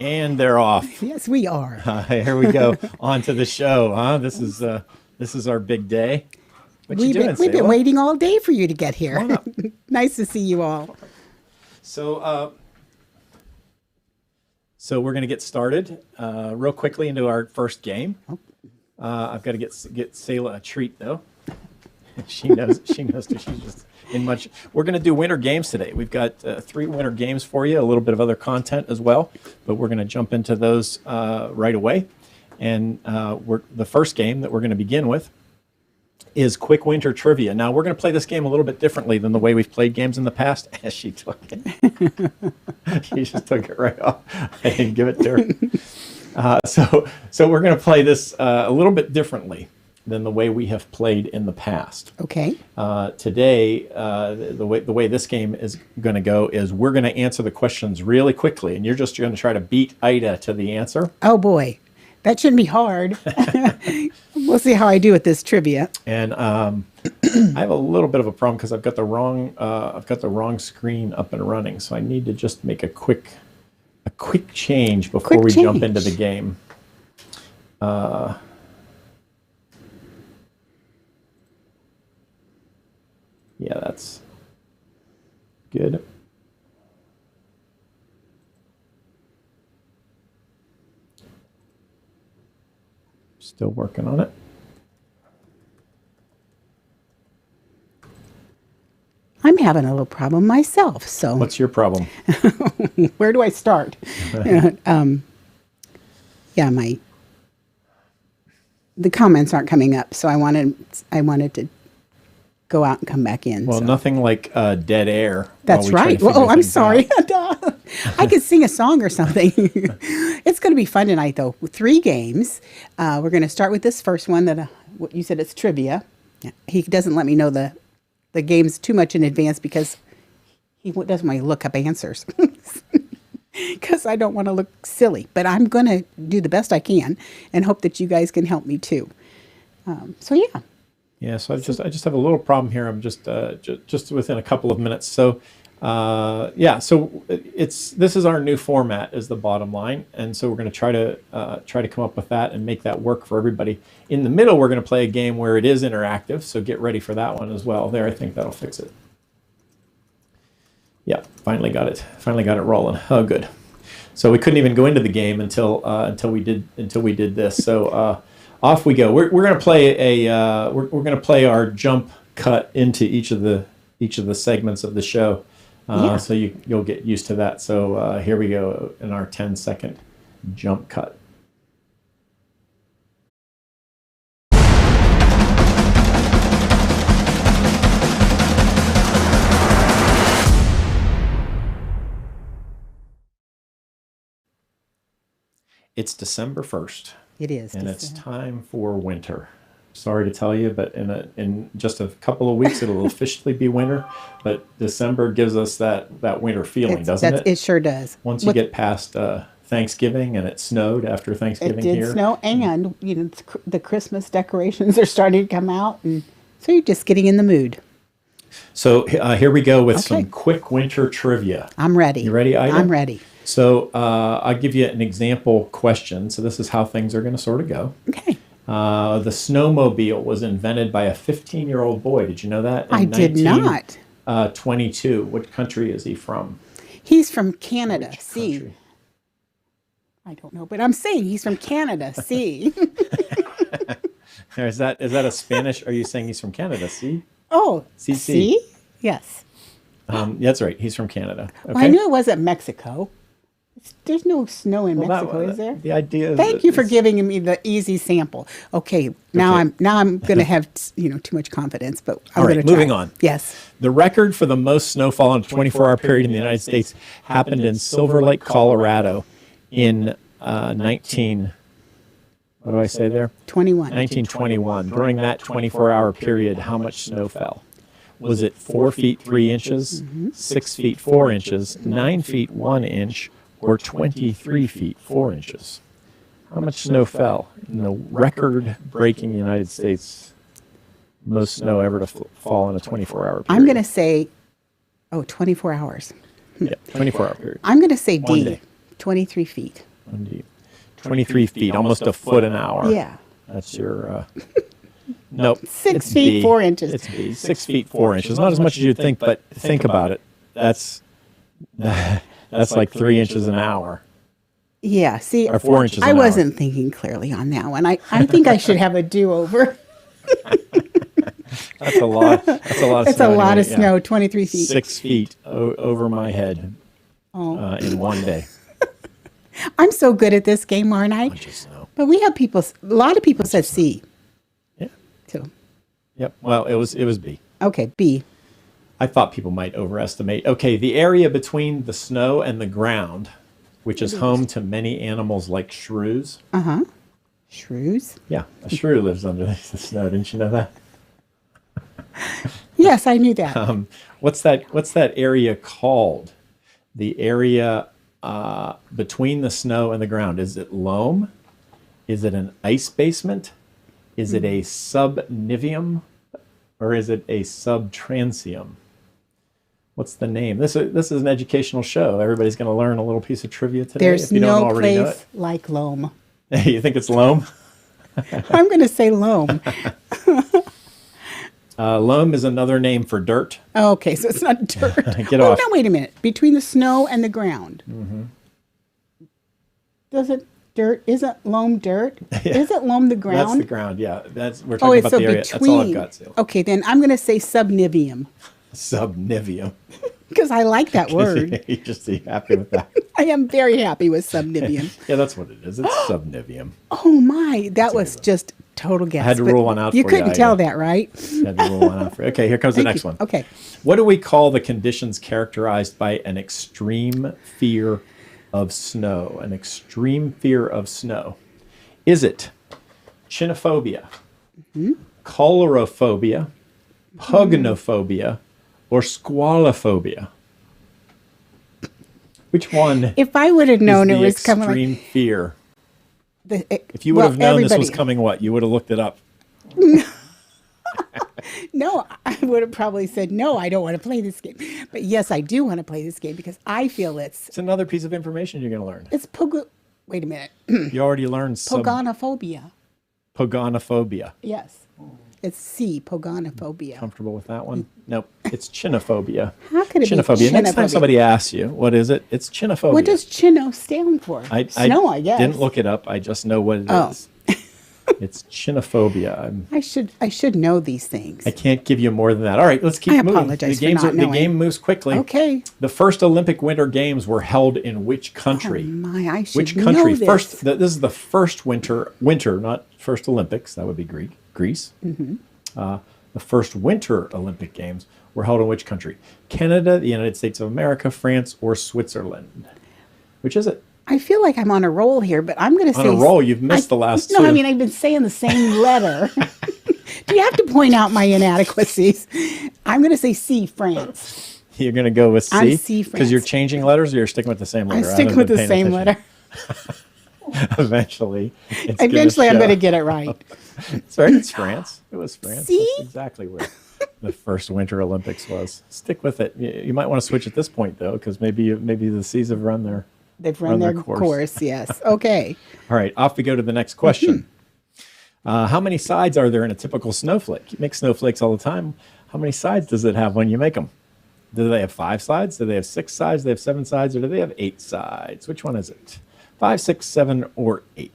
And they're off. Yes, we are. Here we go. On to the show, huh? This is our big day. What you doing, we've been waiting all day for you to get here. Come on up. Nice to see you all. So we're going to get started real quickly into our first game. I've got to get Sayla a treat, though. She knows. She knows too. She's just in much. We're going to do winter games today. We've got 3 winter games for you, a little bit of other content as well, but we're going to jump into those right away. And the first game that we're going to begin with is Quick Winter Trivia. Now, we're going to play this game a little bit differently than the way we've played games in the past. As she took it. She just took it right off. I didn't give it to her. So we're going to play this a little bit differently than the way we have played in the past. Okay. Today, the way this game is going to go is we're going to answer the questions really quickly, and you're just going to try to beat Ida to the answer. Oh boy, that shouldn't be hard. We'll see how I do with this trivia. And I have a little bit of a problem because I've got the wrong screen up and running, so I need to just make a quick change before we jump into the game. Yeah, that's good. Still working on it. I'm having a little problem myself. So What's your problem? where do I start? The comments aren't coming up, so I wanted to go out and come back in. Well, so. nothing like dead air. That's right. Well, I'm sorry. I could sing a song or something. It's going to be fun tonight, though. 3 games. We're going to start with this first one that what you said it's trivia. He doesn't let me know the games too much in advance because he doesn't want to look up answers. Because I don't want to look silly. But I'm going to do the best I can and hope that you guys can help me too. So yeah. Yeah, so I just have a little problem here. I'm just within a couple of minutes. So so this is our new format is the bottom line, and so we're going to try to come up with that and make that work for everybody. In the middle, we're going to play a game where it is interactive, so get ready for that one as well. There, I think that'll fix it. Yeah, finally got it rolling. Oh, good. So we couldn't even go into the game until we did this. So. Off we go. We're going to play we're going to play our jump cut into each of the segments of the show, so you'll get used to that. So here we go in our 10-second jump cut. It's December 1st. It is. And it's time for winter. Sorry to tell you, but in just a couple of weeks, it'll officially be winter. But December gives us that winter feeling, doesn't it? It sure does. Once you get past Thanksgiving, and it snowed after Thanksgiving here. It did snow, and the Christmas decorations are starting to come out, and so you're just getting in the mood. So here we go with some quick winter trivia. I'm ready. You ready, Ida? I'm ready. So I'll give you an example question. So this is how things are going to sort of go. Okay. The snowmobile was invented by a 15-year-old boy. Did you know that? I did not. 22. What country is he from? He's from Canada. See. Country? I don't know, but I'm saying he's from Canada. See. Is that a Spanish? Are you saying he's from Canada? See? Oh. See? See? Yes. That's right. He's from Canada. Okay. Well, I knew it wasn't Mexico. There's no snow in Mexico, is there? The idea. Thank you for giving me the easy sample. Okay, now I'm going to have too much confidence, but I'm going to try. Moving on. Yes. The record for the most snowfall in a 24-hour period in the United States happened in Silver Lake, Colorado, in 19. What do I say there? 1921. During that 24-hour period, how much snow fell? Was it 4 feet 3 inches, 6 feet 4 inches, 9 feet 1 inch, or 23 feet 4 inches? How much snow fell in the record-breaking United States? Most snow ever to fall in a 24-hour period. I'm going to say, 24 hours. Yeah, 24-hour period. I'm going to say One D, day. 23 feet. 23 feet, almost a foot an hour. Yeah. That's your... Nope. 6 feet B. 4 inches. It's B. 6 feet 4 inches. Not as much as you'd think, but think about it. That's like 3 inches an hour. Yeah. See, Or 4 inches an I hour. wasn't thinking clearly on that one. I think I should have a do-over. That's a lot. That's a lot of It's snow. a lot anyway, of snow, 23 feet. 6 feet over my head in one day. I'm so good at this game, aren't I? Bunch of snow. But we have people, a lot of people said C. Yeah. So, Yep. Well, it was B. okay, B. I thought people might overestimate. Okay, the area between the snow and the ground, which is home to many animals like shrews. Uh-huh. Shrews? Yeah, a shrew lives underneath the snow. Didn't you know that? Yes, I knew that. What's that area called? The area between the snow and the ground. Is it loam? Is it an ice basement? Is it a subniveum? Or is it a subtransium? What's the name? This is an educational show. Everybody's going to learn a little piece of trivia today. There's if you don't no already know place like loam. it. You think it's loam? I'm going to say loam. Loam is another name for dirt. Oh, okay, so it's not dirt. Get oh, off. no, wait a minute. Between the snow and the ground. Mm-hmm. Isn't loam dirt? Isn't loam the ground? That's the ground, yeah. We're Oh, talking it's about so the area. between. That's all I've got, Seal. Okay, then I'm going to say subniveum Subniveum. because I like that word. You just be happy with that. I am very happy with subniveum. Yeah, that's what it is. It's subniveum. Oh my, that was just total guess. I had to but rule one out You for you. couldn't tell that, right? Had to rule one out for you. Okay, here comes the Thank next you. one. Okay. What do we call the conditions characterized by an extreme fear of snow? An extreme fear of snow. Is it chinophobia, choleraphobia, pugnophobia, or squalophobia? Which one If I would have is known it the was coming extreme like fear? If you would well, have known this was everybody- coming, what? You would have looked it up. No, I would have probably said, no, I don't want to play this game. But yes, I do want to play this game because I feel It's another piece of information you're going to learn. wait a minute, You already learned pogonophobia. poganophobia. Yes. It's C, pogonophobia. Comfortable with that one? Nope. It's chinophobia. How could it be Chinophobia. Next time chinophobia? somebody asks you, what is it? It's chinophobia. What does chino stand for? Snow, I guess. didn't look it up. I just know what it is. Oh. It's chinophobia. I should know these things. I can't give you more than that. All right, let's keep I moving. apologize for not The knowing. game moves quickly. Okay. The first Olympic Winter Games were held in which country? Oh my, I should Which know country? this. First, this is the first winter, not first Olympics. That would be Greece. Mm-hmm. The first Winter Olympic Games were held in which country? Canada, the United States of America, France, or Switzerland? Which is it? I feel like I'm on a roll here, but I'm going to say... On a roll? You've missed the last No, two. I mean, I've been saying the same letter. Do you have to point out my inadequacies? I'm going to say C, France. You're going to go with C? I'm C, Because you're France. changing letters or you're sticking with the same letter? I I stick haven't with been the paying same attention. letter. Eventually. Eventually, I'm going to get it right. It's right. It's France. It was France. See? That's exactly where the first Winter Olympics was. Stick with it. You might want to switch at this point, though, because maybe the seas have run their... They've run their course, yes. Okay. All right, off we go to the next question. How many sides are there in a typical snowflake? You make snowflakes all the time. How many sides does it have when you make them? Do they have 5 sides? Do they have 6 sides? Do they have 7 sides? Or do they have 8 sides? Which one is it? 5, 6, 7, or 8?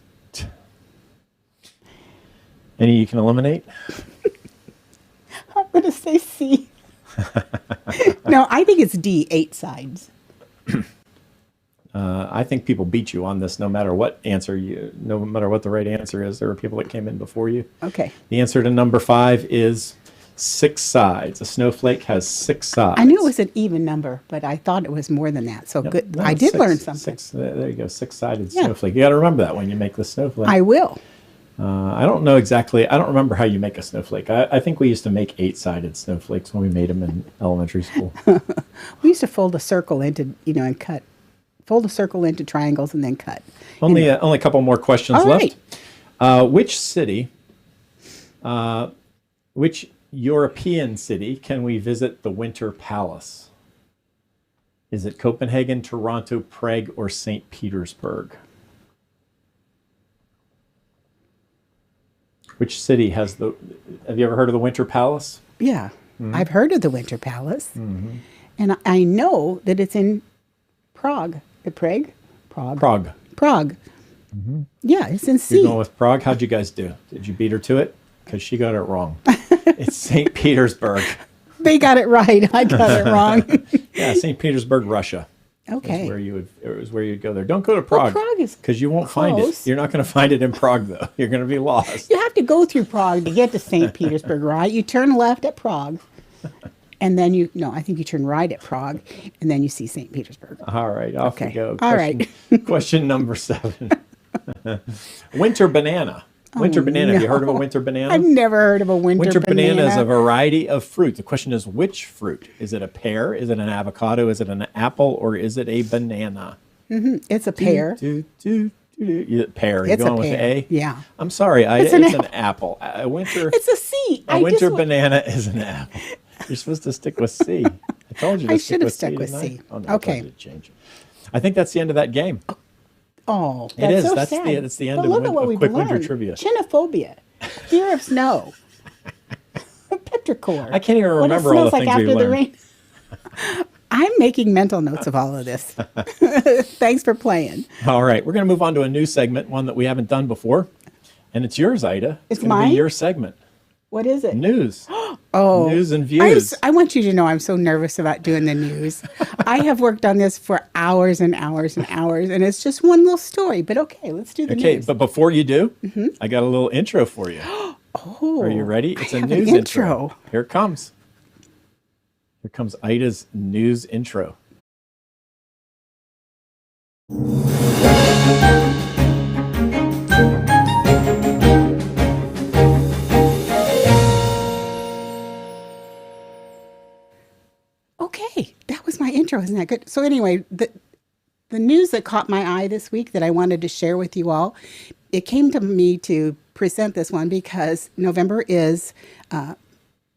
Any you can eliminate? I'm going to say C. No, I think it's D, 8 sides. I think people beat you on this no matter what no matter what the right answer is. There were people that came in before you. Okay. The answer to number 5 is 6 sides. A snowflake has 6 sides. I knew it was an even number, but I thought it was more than that. So Yep. good. No, I it's did 6. learn something. There you go. 6-sided Yeah. snowflake. You got to remember that when you make the snowflake. I will. I don't know exactly. I don't remember how you make a snowflake. I think we used to make 8-sided snowflakes when we made them in elementary school. We used to fold a circle into, and cut. Fold a circle into triangles and then cut. Only a couple more questions All left. right. Which European city can we visit the Winter Palace? Is it Copenhagen, Toronto, Prague, or St. Petersburg? Which city has have you ever heard of the Winter Palace? Yeah. Mm-hmm. I've heard of the Winter Palace. Mm-hmm. And I know that it's in Prague. Prague? Prague. Prague. Prague. Yeah, it's in You're C. going with Prague. How'd you guys do? Did you beat her to it? Because she got it wrong. It's St. Petersburg. They got it right. I got it wrong. Yeah, St. Petersburg, Russia. Okay. Is where you'd go there. Don't go to Prague. Prague is because you won't find it. close. You're not going to find it in Prague though. You're going to be lost. You have to go through Prague to get to St. Petersburg, right? You turn left at Prague, and then I think you turn right at Prague, and then you see St. Petersburg. All right, off we Okay. go. All right. Question number 7. Winter banana. Winter banana. Have you heard of a winter banana? I've never heard of a winter banana is a variety of fruit. The question is, which fruit? Is it a pear? Is it an avocado? Is it an apple? Or is it a banana? It's a pear. Pear. You're It's a going with the pear. A? Yeah. I'm sorry. It's an an apple. A winter, It's a C. a winter banana is an apple. You're supposed to stick with C. I told you to I stick should have with C. stuck with didn't I? C. Oh, no, Okay. I told you to change. I think that's the end of that game. Oh, It is. so That's sad. it's the end But of look at what we've quick winter learned. trivia. Chinophobia, fear of snow, petrichor. I can't even What it remember all the smells like things we after the learned. rain. I'm making mental notes of all of this. Thanks for playing. All right, we're going to move on to a new segment, one that we haven't done before, and it's yours, Ida. It's going to mine? be your segment. What is it? News. Oh, News and views. I want you to know I'm so nervous about doing the news. I have worked on this for hours and hours and hours, and it's just one little story. But okay, let's do the Okay, news. but before you do, I got a little intro for you. Oh, Are you ready? It's a have an news intro. Here it comes. Here comes Ida's news intro. Okay, that was my intro. Isn't that good? So anyway, the news that caught my eye this week that I wanted to share with you all, it came to me to present this one because November is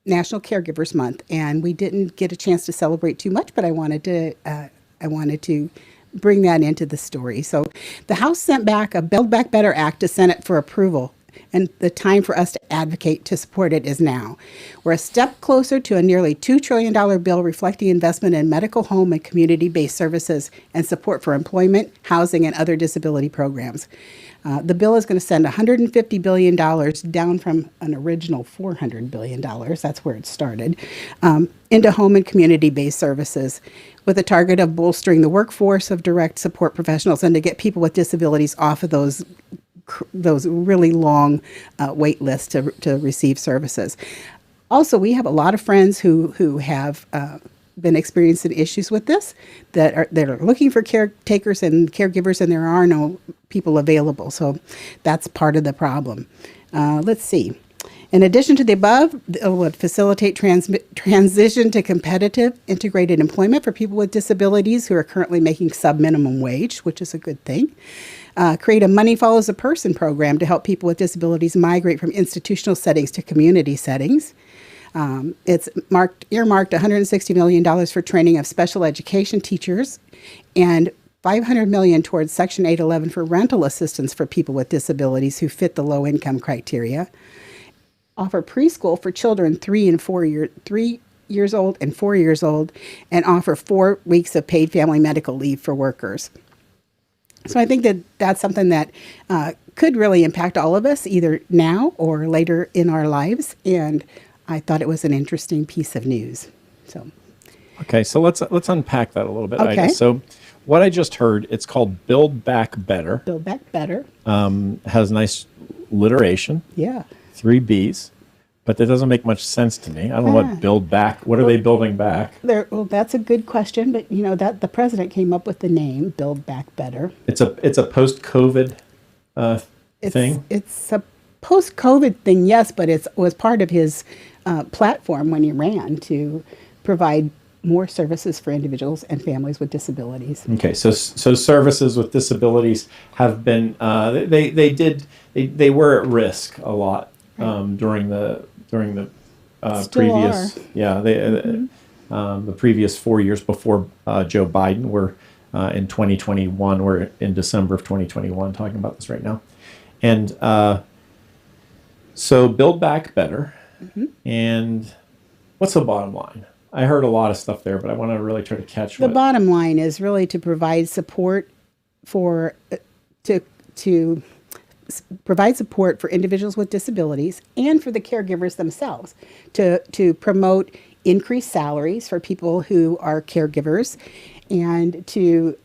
National Caregivers Month, and we didn't get a chance to celebrate too much, but I wanted to bring that into the story. So the House sent back a Build Back Better Act to Senate for approval, and the time for us to advocate to support it is now. We're a step closer to a nearly $2 trillion bill reflecting investment in medical, home, and community-based services and support for employment, housing, and other disability programs. The bill is going to send $150 billion down from an original $400 billion, that's where it started, into home and community-based services with a target of bolstering the workforce of direct support professionals and to get people with disabilities off of those really long wait lists to receive services. Also, we have a lot of friends who have been experiencing issues with this that are looking for caretakers and caregivers, and there are no people available. So that's part of the problem. Let's see. In addition to the above, it would facilitate transition to competitive integrated employment for people with disabilities who are currently making sub-minimum wage, which is a good thing. Create a Money Follows a Person program to help people with disabilities migrate from institutional settings to community settings. It's earmarked $160 million for training of special education teachers and $500 million towards Section 811 for rental assistance for people with disabilities who fit the low-income criteria. Offer preschool for children 3 years old and 4 years old, and offer 4 weeks of paid family medical leave for workers. So I think that's something that could really impact all of us, either now or later in our lives. And I thought it was an interesting piece of news. So, Okay, so let's unpack that a little bit, Okay. Ida. So what I just heard, it's called Build Back Better. Build Back Better. Has nice alliteration, Yeah. 3 B's, but that doesn't make much sense to me. I don't know what build back. What are they building back? Well, that's a good question, but that the president came up with the name Build Back Better. It's a post-COVID thing. It's a post-COVID thing, yes, but it was part of his platform when he ran to provide more services for individuals and families with disabilities. Okay, so services with disabilities have been they were at risk a lot during the Still previous are. the previous 4 years before Joe Biden. We're in 2021. We're in December of 2021 talking about this right now, and so Build Back Better. And what's the bottom line? I heard a lot of stuff there, but I want to really try to catch The bottom line is really to provide support for to provide support for individuals with disabilities and for the caregivers themselves to promote increased salaries for people who are caregivers and to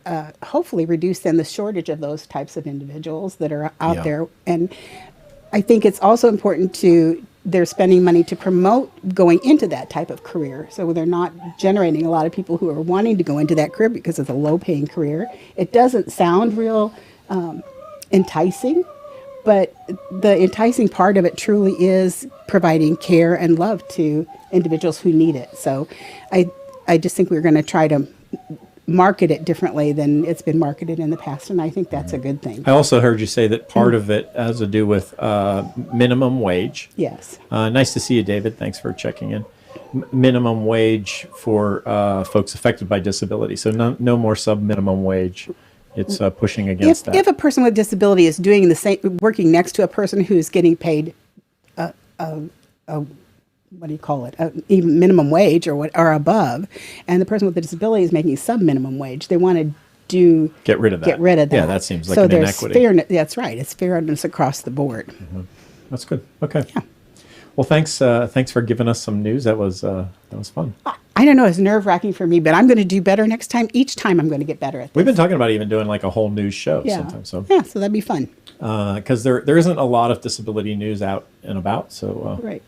hopefully reduce then the shortage of those types of individuals that are out Yeah. there. And I think it's also important they're spending money to promote going into that type of career. So they're not generating a lot of people who are wanting to go into that career because it's a low paying career. It doesn't sound real enticing, but the enticing part of it truly is providing care and love to individuals who need it. So I just think we're going to try to market it differently than it's been marketed in the past, and I think that's a good thing. I also heard you say that part of it has to do with minimum wage. Yes. Nice to see you, David. Thanks for checking in. Minimum wage for folks affected by disability. So no more sub-minimum wage. It's pushing against that. If a person with disability is doing the same, working next to a person who's getting paid what do you call it, even minimum wage or above, and the person with the disability is making sub minimum wage, they want to get rid of that. Yeah, that seems like so an there's inequity. Fairness, that's right. It's fairness across the board. Mm-hmm. That's good. Okay. Yeah. Well, thanks for giving us some news. That was fun. I don't know. It's nerve-wracking for me, but I'm going to do better next time. Each time I'm going to get better at this. We've been talking about even doing like a whole news show sometime. So that'd be fun. Because there isn't a lot of disability news out and about. So right.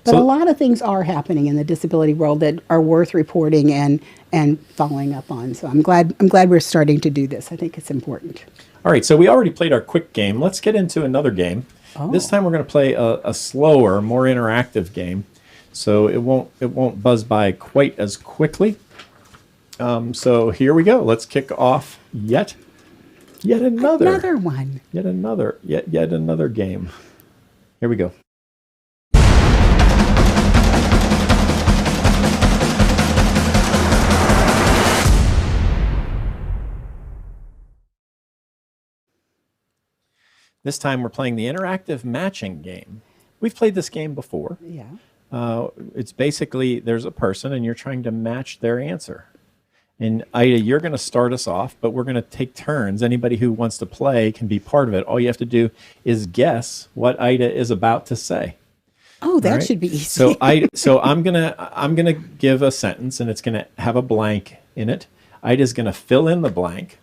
But a lot of things are happening in the disability world that are worth reporting and following up on. So I'm glad we're starting to do this. I think it's important. All right. So we already played our quick game. Let's get into another game. Oh. This time we're going to play a slower, more interactive game. So it won't buzz by quite as quickly. So here we go. Let's kick off yet another one. Yet another game. Here we go. This time we're playing the interactive matching game. We've played this game before. Yeah. It's basically there's a person and you're trying to match their answer. And Ida, you're going to start us off, but we're going to take turns. Anybody who wants to play can be part of it. All you have to do is guess what Ida is about to say. Oh, that should be easy. So I'm gonna give a sentence and it's gonna have a blank in it. Ida's gonna fill in the blank,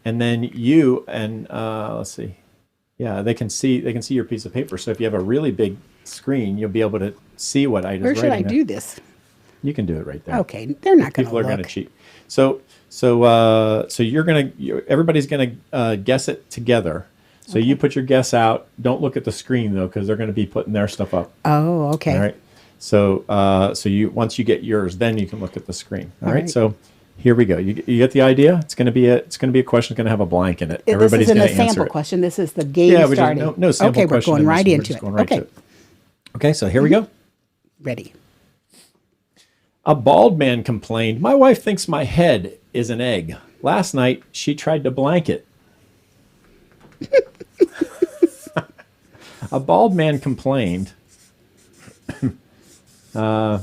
and then you and let's see. Yeah, they can see your piece of paper. So if you have a really big screen, you'll be able to see what Ida's writing. Where should I do this? You can do it right there. Okay, they're not going to People are going to cheat. So everybody's going to guess it together. So you put your guess out. Don't look at the screen though, because they're going to be putting their stuff up. Oh, okay. All right. So once you get yours, then you can look at the screen. All right. So here we go. You get the idea. It's going to be a question. It's going to have a blank in it. Everybody's going to answer it. This isn't a sample question. This is the game starting. No sample question. Okay, we're going right into it. Okay. Okay. So here we go. Ready. A bald man complained, "My wife thinks my head is an egg. Last night she tried to blank it." A bald man complained, "My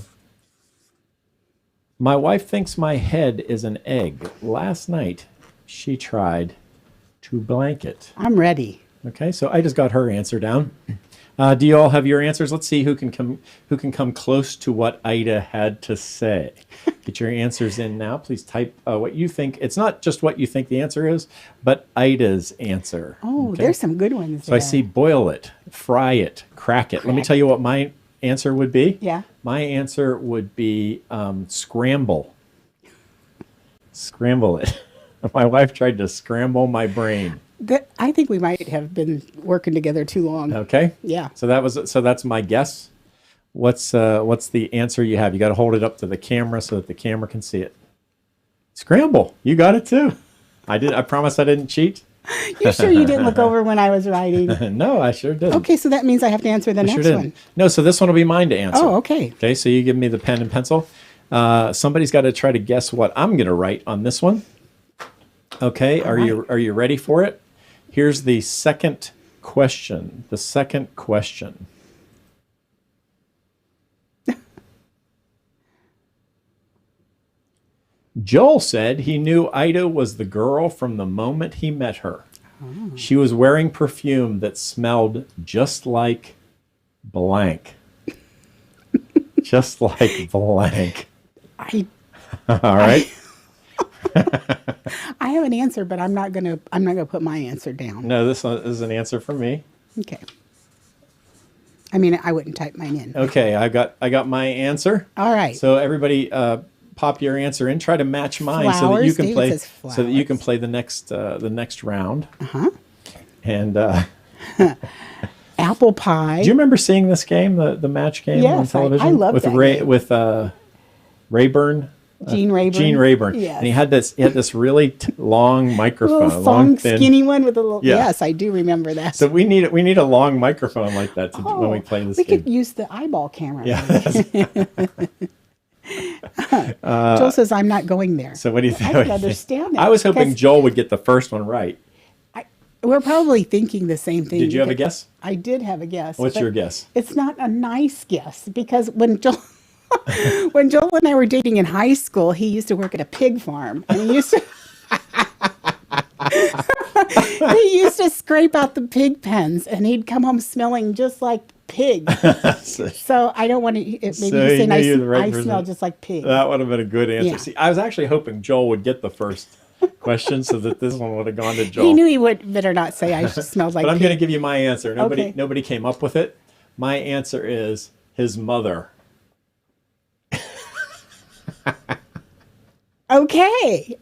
wife thinks my head is an egg. Last night she tried to blank it." I'm ready. Okay, so I just got her answer down. Do you all have your answers? Let's see who can come close to what Ida had to say. Get your answers in now. Please type what you think. It's not just what you think the answer is, but Ida's answer. Oh, okay? There's some good ones. So I see boil it, fry it, crack it. Let me tell you what my answer would be. Yeah. My answer would be scramble. Scramble it. My wife tried to scramble my brain. I think we might have been working together too long. Okay. Yeah. So that's my guess. What's the answer you have? You got to hold it up to the camera so that the camera can see it. Scramble. You got it too. I promise I didn't cheat. You sure you didn't look over when I was writing? No, I sure didn't. Okay, so that means I have to answer the next one. No, so this one will be mine to answer. Oh, okay. Okay, so you give me the pen and pencil. Somebody's got to try to guess what I'm going to write on this one. Okay, are you ready for it? Here's the second question. The second question. Joel said he knew Ida was the girl from the moment he met her. She was wearing perfume that smelled just like blank. Just like blank. I All right. I have an answer, but I'm not gonna put my answer down. No, this one is an answer for me. Okay. I mean, I wouldn't type mine in. Okay, I got my answer. All right. So everybody, pop your answer in. Try to match mine so that you Flowers. can David play. says So that you can flowers. play the next round. Uh-huh. And Apple pie. do you remember seeing this game, the match game on Yes, I television? loved with that Ray game. with Rayburn. Gene Rayburn. Gene Rayburn. Yes. And he had this really long microphone, little long long, thin. skinny one with a little. Yeah. Yes, I do remember that. So we need a long microphone like that when we play this we game. could use the eyeball camera. Yeah. Joel says I'm not going there. So what do you think? I can understand that. I was hoping because Joel would get the first one right. we're probably thinking the same thing. Did you have a because guess? I did have a guess. What's but your guess? It's not a nice guess because when Joel when Joel and I were dating in high school, he used to work at a pig farm, and he used to he used to scrape out the pig pens, and he'd come home smelling just like pig. So I don't want to. Maybe So you you say knew nice. you were the right I person. smell just like pig. That would have been a good answer. Yeah. See, I was actually hoping Joel would get the first question so that this one would have gone to Joel. He knew he would better not say I smelled like but I'm pig. going to give you my answer. Okay. Nobody came up with it. My answer is his mother. Okay.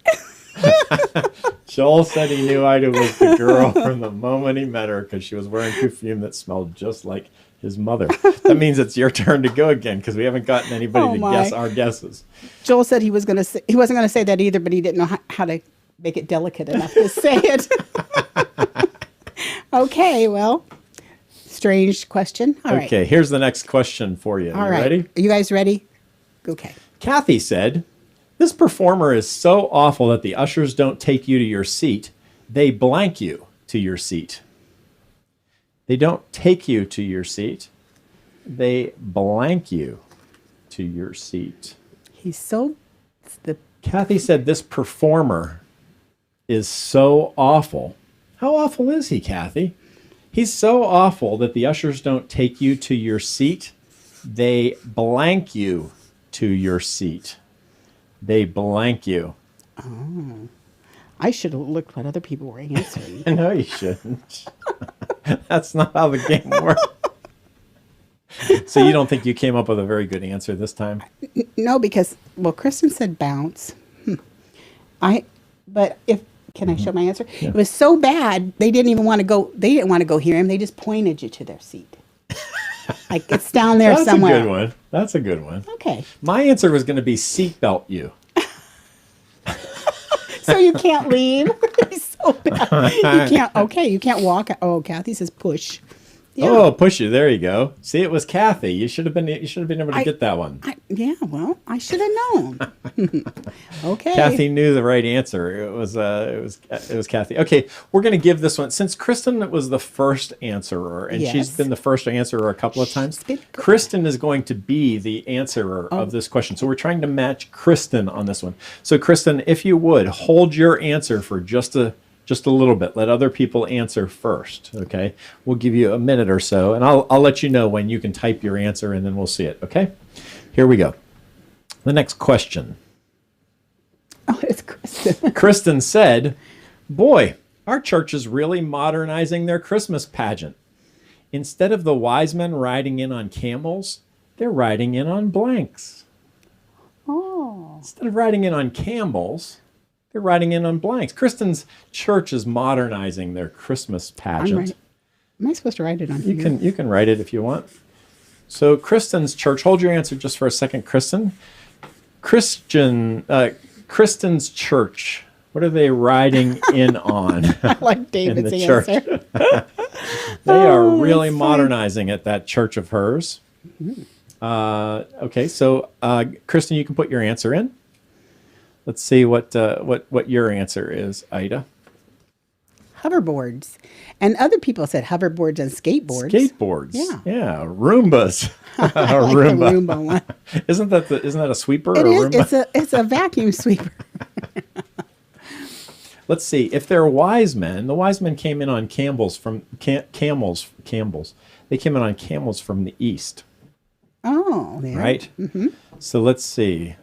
Joel said he knew Ida was the girl from the moment he met her because she was wearing perfume that smelled just like his mother. That means it's your turn to go again because we haven't gotten anybody Oh, to my. guess our guesses. Joel said he wasn't going to say that either, but he didn't know how to make it delicate enough to say it. Okay, well, strange question. All right. Okay, here's the next question for you. All You right. ready? Are you guys ready? Okay. Kathy said, "This performer is so awful that the ushers don't take you to your seat. They blank you to your seat." They don't take you to your seat. They blank you to your seat. He's so the Kathy said, "This performer is so awful." How awful is he, Kathy? He's so awful that the ushers don't take you to your seat. They blank you to your seat. They blank you. I should have looked what other people were answering. No, you shouldn't. That's not how the game works. So you don't think you came up with a very good answer this time? No, because Kristen said bounce. But can I show my answer? Yeah. It was so bad they didn't even want to go. They didn't want to go hear him. They just pointed you to their seat. Like it's down there That's somewhere. a good one. That's a good one. Okay, My answer was going to be seatbelt you. so you can't leave. It's so bad. You can't. Okay, you can't walk. Oh, Kathy says push. Yeah. Oh, push you. There you go. See, it was Kathy. You should have been able to get that one. Yeah. Well, I should have known. Okay. Kathy knew the right answer. It was Kathy. Okay, we're going to give this one since Kristen was the first answerer, and she's Yes. been the first answerer a couple of times. She's been good. Kristen is going to be the answerer of this question, so we're trying to match Kristen on this one. So, Kristen, if you would hold your answer for just a little bit. Let other people answer first. Okay, we'll give you a minute or so, and I'll let you know when you can type your answer, and then we'll see it. Okay, here we go. The next question. Oh, it's Kristen. Kristen said, "Boy, our church is really modernizing their Christmas pageant. Instead of the wise men riding in on camels, they're riding in on blanks. Oh. Instead of riding in on camels, they're riding in on blanks." Kristen's church is modernizing their Christmas pageant. Am I supposed to write it on You here? can write it if you want. So Kristen's church, hold your answer just for a second, Kristen. Kristen's church, what are they riding in on? I like David's the church. answer. They are Oh, really that's funny. modernizing at that church of hers. Okay, so Kristen, you can put your answer in. Let's see what your answer is, Ida. Hoverboards. And other people said hoverboards and skateboards. Skateboards. Yeah. Roombas. I like the Roomba one. Isn't that a sweeper It or a is. Roomba? It's a vacuum sweeper. let's see. If they're wise men, the wise men came in on camels. They came in on camels from the east. Oh, there. Right? Mm-hmm. So let's see.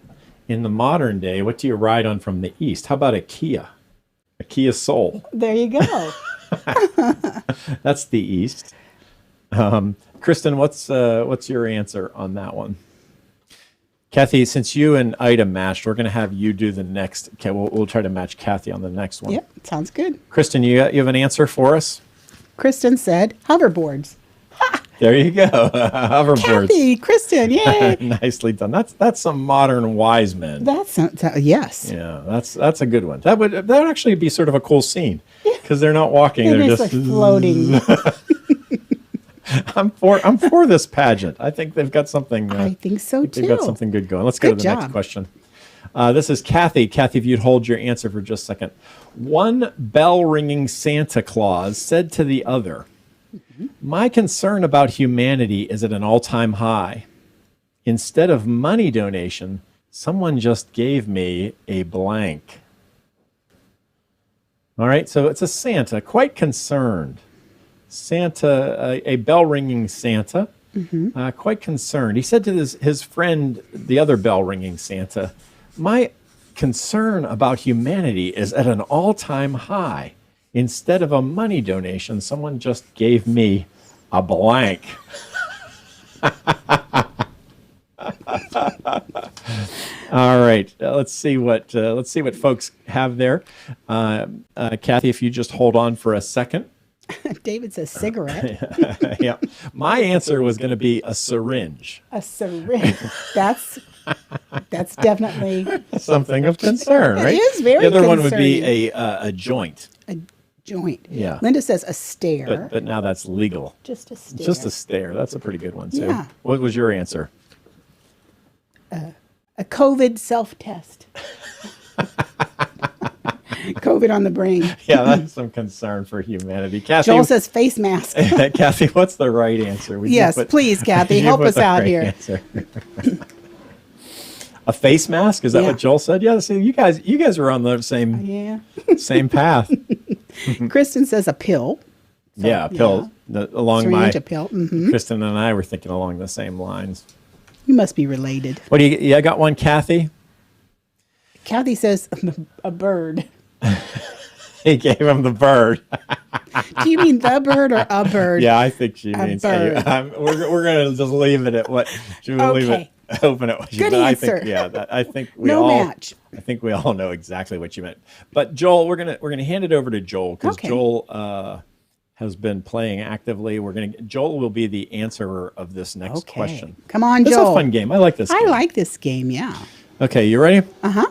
In the modern day, what do you ride on from the east? How about a Kia? A Kia Soul. There you go. That's the east. Kristen, what's your answer on that one? Kathy, since you and Ida matched, we're going to have you do the next. Okay, we'll try to match Kathy on the next one. Yep, sounds good. Kristen, you have an answer for us? Kristen said hoverboards. There you go. Hoverboards. Kathy, Kristen, yay. Nicely done. That's some modern wise men. Yes. Yeah, that's a good one. That would actually be sort of a cool scene because they're not walking; they're just like floating. I'm for this pageant. I think they've got something. I think so too. They've got something good going. Let's go to the next question. This is Kathy. Kathy, if you'd hold your answer for just a second. One bell-ringing Santa Claus said to the other, "My concern about humanity is at an all-time high. Instead of money donation, someone just gave me a blank." All right, so it's a Santa, quite concerned. Santa, a bell-ringing Santa, quite concerned. He said to his friend, the other bell-ringing Santa, "My concern about humanity is at an all-time high. Instead of a money donation, someone just gave me a blank." All right, let's see what folks have there. Kathy, if you just hold on for a second. David says cigarette. Yeah, my answer was going to be a syringe. A syringe. That's definitely Something of concern, right? It is very The other one would concerning. be a joint. A joint. Yeah. Linda says a stare. But now that's legal. Just a stare. Just a stare. That's a pretty good one, too. Yeah. What was your answer? A COVID self-test. COVID on the brain. Yeah, that's some concern for humanity. Kathy, Joel says face mask. Kathy, what's the right answer? Would you Yes, put- please, Kathy, you help put us the out right here. answer? A face mask? Is that Yeah. what Joel said? Yeah. See, you guys were on the same Yeah. path. Kristen says a pill. Yeah, a pill. Along Syringe, a pill. Kristen and I were thinking along the same lines. You must be related. What do you? Yeah, I got one, Kathy. Kathy says a bird. He gave him the bird. Do you mean the bird or a bird? Yeah, I think she means bird. we're going to just leave it at what she will leave it open at what she Good meant. answer. I think we No all match. I think we all know exactly what you meant. But Joel, we're gonna hand it over to Joel because Okay. Joel has been playing actively. Joel will be the answerer of this next Okay. question. Come on, It's Joel. a fun game. I like this I game. like this game, yeah. Okay, you ready? Uh-huh.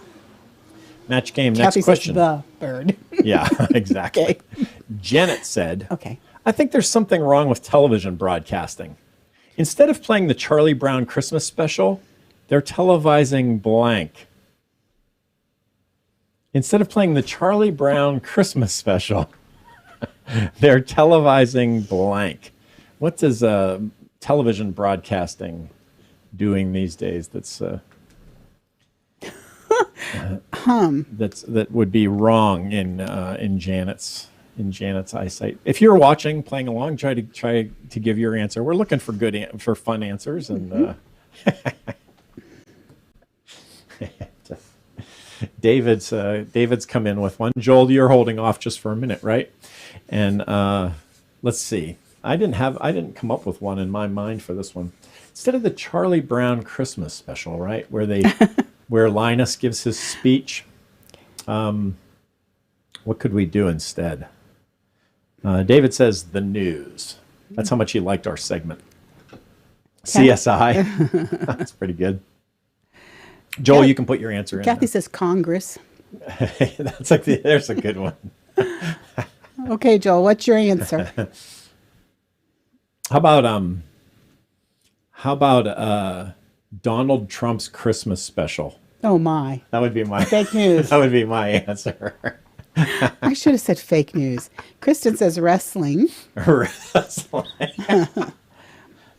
Match game. Kathy Next question. says the bird. Yeah, exactly. Okay. Janet said, Okay. "I think there's something wrong with television broadcasting. Instead of playing the Charlie Brown Christmas special, they're televising blank." Instead of playing the Charlie Brown Christmas special, they're televising blank. What does television broadcasting doing these days that would be wrong in Janet's eyesight? If you're watching, playing along, try to give your answer. We're looking for for fun answers, and David's come in with one. Joel, you're holding off just for a minute, right? And let's see. I didn't come up with one in my mind for this one. Instead of the Charlie Brown Christmas special, right, where Linus gives his speech, what could we do instead? David says the news. That's how much he liked our segment. CSI. That's pretty good. Joel, you can put your answer in. Kathy says Congress. There's a good one. Okay, Joel, what's your answer? How about Donald Trump's Christmas special? Oh, my. That would be my Fake news. That would be my answer. I should have said fake news. Kristen says wrestling. Wrestling.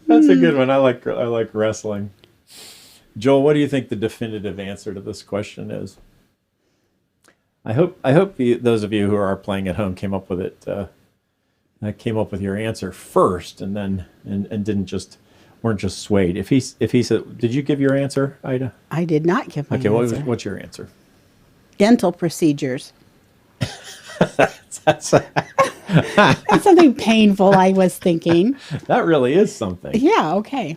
That's a good one. I like wrestling. Joel, what do you think the definitive answer to this question is? I hope those of you who are playing at home came up with it. Came up with your answer first, and then and didn't just weren't just swayed. If he said, did you give your answer, Ida? I did not give my Okay, answer. what's your answer? Dental procedures. That's That's something painful, I was thinking. that really is something. Yeah, okay.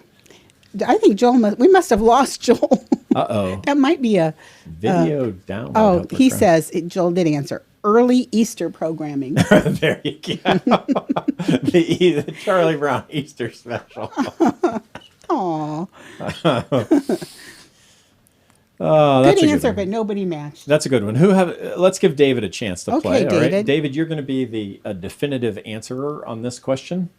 I think we must have lost Joel. Uh-oh. That might be a Video download. Oh, help he us says, Joel did answer, early Easter programming. there you go. the Charlie Brown Easter special. Aw. Oh, Good that's a answer, good but one. nobody matched. That's a good one. Let's give David a chance to Okay, play. All right, David. David, you're going to be the definitive answerer on this question.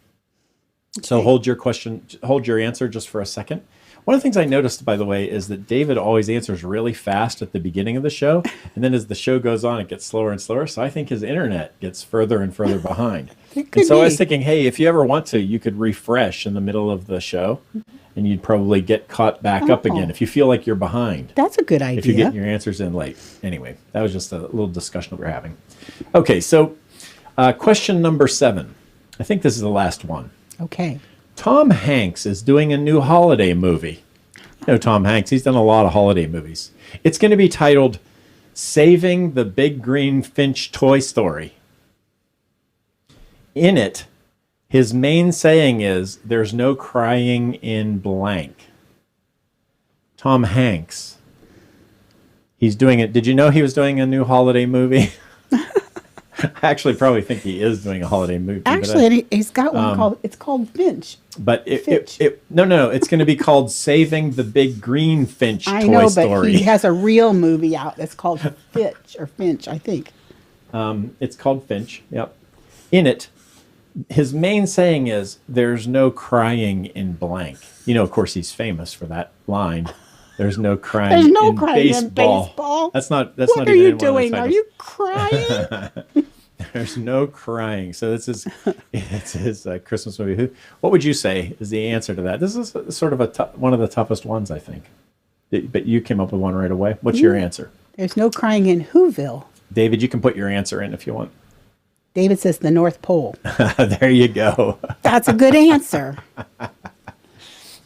So hold your answer just for a second. One of the things I noticed, by the way, is that David always answers really fast at the beginning of the show, and then as the show goes on, it gets slower and slower. So I think his internet gets further and further behind. It could And so I was be. thinking, hey, if you ever want to, you could refresh in the middle of the show, and you'd probably get caught back up again if you feel like you're behind. That's a good idea. If you get your answers in late. Anyway, that was just a little discussion we were having. Okay, so question number 7. I think this is the last one. Okay. Tom Hanks is doing a new holiday movie. You know Tom Hanks, he's done a lot of holiday movies. It's going to be titled Saving the Big Green Finch Toy Story. In it, his main saying is, there's no crying in blank. Tom Hanks. He's doing it. Did you know he was doing a new holiday movie? I actually probably think he is doing a holiday movie. Actually, he's got one called Finch. But Finch. No, it's going to be called Saving the Big Green Finch I Toy know, Story. but he has a real movie out that's called Finch, I think. It's called Finch. Yep. In it, his main saying is, "There's no crying in blank." You know, of course, he's famous for that line. There's no crying. There's no in crying baseball. in baseball. That's not What are even you in one of the doing? Are titles. you crying? There's no crying. So this is it's his Christmas movie. What would you say is the answer to that? This is sort of one of the toughest ones, I think. But you came up with one right away. What's your answer? There's no crying in Whoville. David, you can put your answer in if you want. David says the North Pole. There you go. That's a good answer.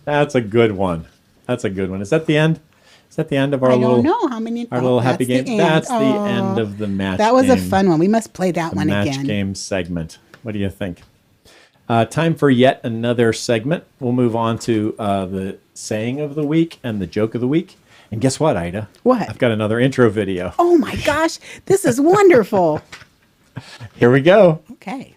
That's a good one. That's a good one. Is that the end? Is that the end of our I little don't know how many. our little happy that's game? the end. That's the end of the match. That was a game. fun one. We must play that The one match again. game segment. What do you think? Time for yet another segment. We'll move on to the saying of the week and the joke of the week. And guess what, Ida? What? I've got another intro video. Oh my gosh, this is wonderful. Here we go. Okay.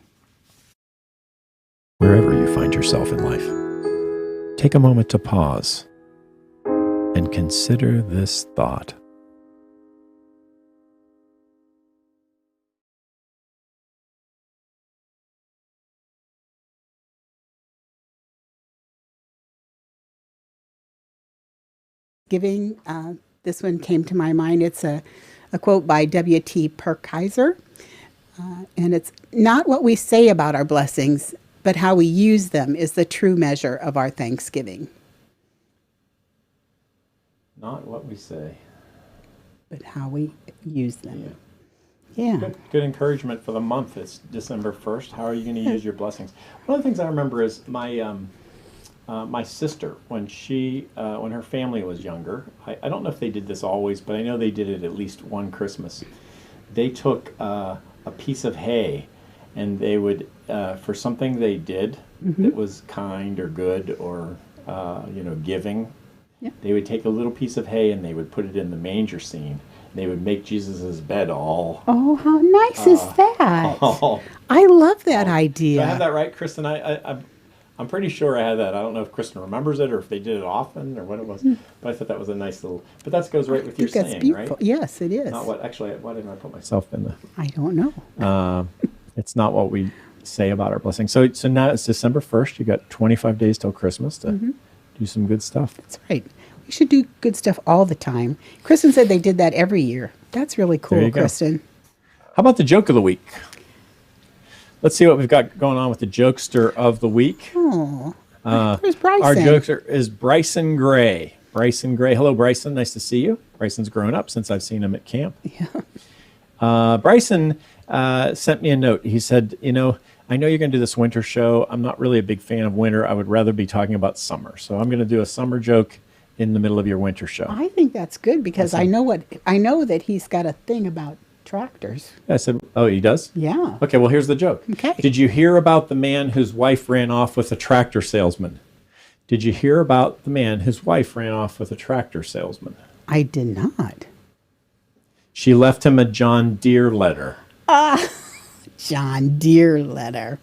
Wherever you find yourself in life, take a moment to pause and consider this thought. Giving, this one came to my mind. It's a quote by W.T. Perkaiser. And it's not what we say about our blessings, but how we use them is the true measure of our thanksgiving. Not what we say. But how we use them. Yeah. Good encouragement for the month. It's December 1st. How are you going to use your blessings? One of the things I remember is my sister, when her family was younger, I don't know if they did this always, but I know they did it at least one Christmas. They took a piece of hay, and they would, for something they did that was kind or good or giving, they would take a little piece of hay and they would put it in the manger scene. They would make Jesus's bed all. Oh, how nice is that? I love that idea. Do I have that right, Kristen? I'm pretty sure I had that. I don't know if Kristen remembers it or if they did it often or what it was. But I thought that was a nice little. But that goes right with your That's saying, beautiful. right? Yes, it is. Not what. Actually, why didn't I put myself in the? I don't know. It's not what we say about our blessings. So now it's December 1st. You got 25 days till Christmas to do some good stuff. That's right. We should do good stuff all the time. Kristen said they did that every year. That's really There cool, you go. Kristen. How about the joke of the week? Let's see what we've got going on with the jokester of the week. Oh, where's Bryson? Our jokester is Bryson Gray. Bryson Gray. Hello, Bryson. Nice to see you. Bryson's grown up since I've seen him at camp. Yeah. Bryson sent me a note. He said, I know you're going to do this winter show. I'm not really a big fan of winter. I would rather be talking about summer. So I'm going to do a summer joke in the middle of your winter show. I think that's good because I know that he's got a thing about tractors. I said, oh, he does? Yeah. Okay, well, here's the joke. Okay. Did you hear about the man whose wife ran off with a tractor salesman? Did you hear about the man whose wife ran off with a tractor salesman? I did not. She left him a John Deere letter. John Deere letter.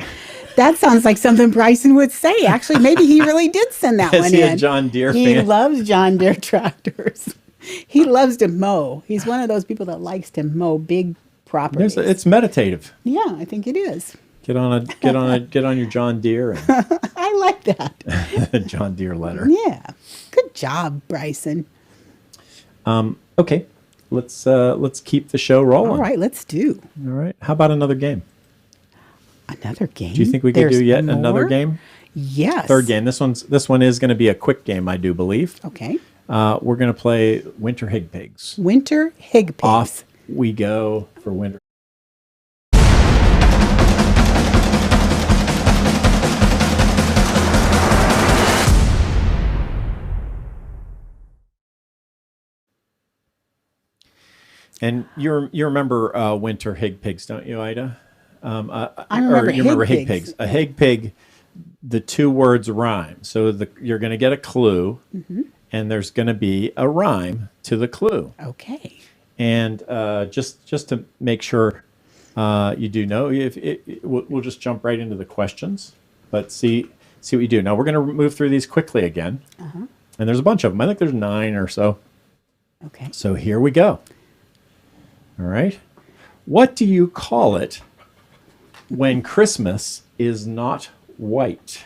That sounds like something Bryson would say. Actually, maybe he really did send that Is one he in. a John Deere He fan? loves John Deere tractors. He loves to mow. He's one of those people that likes to mow big properties. It's meditative. Yeah, I think it is. Get on your John Deere and I like that. John Deere letter. Yeah. Good job, Bryson. Okay, let's keep the show rolling. All right, let's do All right. How about another game? another game. Do you think we could do yet another game? Yes. Third game. This one is going to be a quick game, I do believe. Okay. We're going to play Winter Hig Pigs. Winter Hig Pigs. Off we go for winter. And you remember Winter Hig Pigs, don't you, Ida? I remember you remember Hig Hig Pigs. Pigs. A Hig Pig, the two words rhyme. So you're going to get a clue, and there's going to be a rhyme to the clue. Okay. And just to make sure you do know, we'll just jump right into the questions. But see what you do. Now we're going to move through these quickly again. And there's a bunch of them. I think there's 9 or so. Okay. So here we go. All right. What do you call it when Christmas is not white?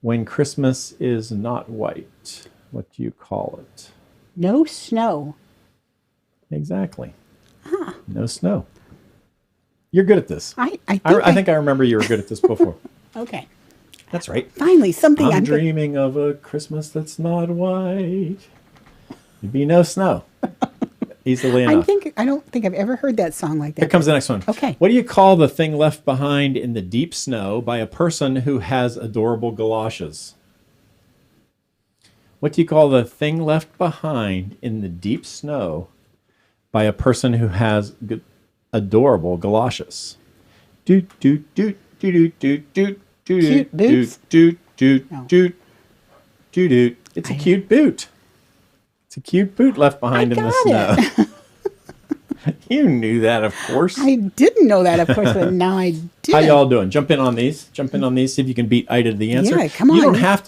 When Christmas is not white, what do you call it? No snow. Exactly. No snow. You're good at this. I think I remember you were good at this before. Okay. That's right. Finally, something I'm I'm good. dreaming of a Christmas that's not white. There'd be no snow. Easily enough. I don't think I've ever heard that song like that. Here comes the next one. Okay. What do you call the thing left behind in the deep snow by a person who has adorable galoshes? What do you call the thing left behind in the deep snow by a person who has adorable galoshes? Doot doot doot doot doot doot doot Cute boots? doot doot No. doot doot doot. It's a cute boot. It's a cute boot left behind in the got snow. You knew that, of course. I didn't know that, of course, but now I do. How y'all doing? Jump in on these. See if you can beat Ida to the answer. Yeah, come on. You don't have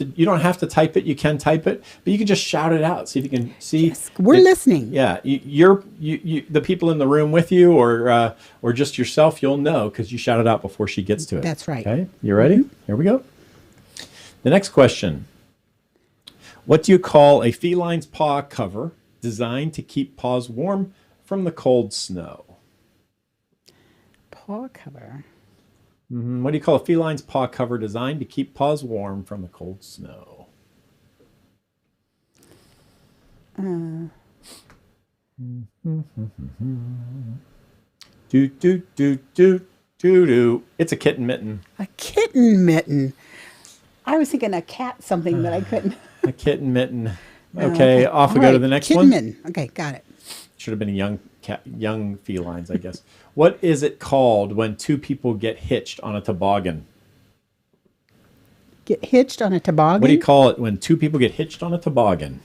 to type it. You can type it, but you can just shout it out. See if you can see. Yes, we're listening. Yeah, you the people in the room with you, or just yourself, you'll know because you shout it out before she gets to it. That's right. Okay, you ready? Here we go. The next question. What do you call a feline's paw cover designed to keep paws warm from the cold snow? Paw cover. What do you call a feline's paw cover designed to keep paws warm from the cold snow? Do do do do do do. It's a kitten mitten. A kitten mitten. I was thinking a cat something, but I couldn't. A kitten mitten. Okay, off we go to the next kitten one. mitten. Okay, got it. Should have been a young felines, I guess. What is it called when two people get hitched on a toboggan? Get hitched on a toboggan? What do you call it when two people get hitched on a toboggan?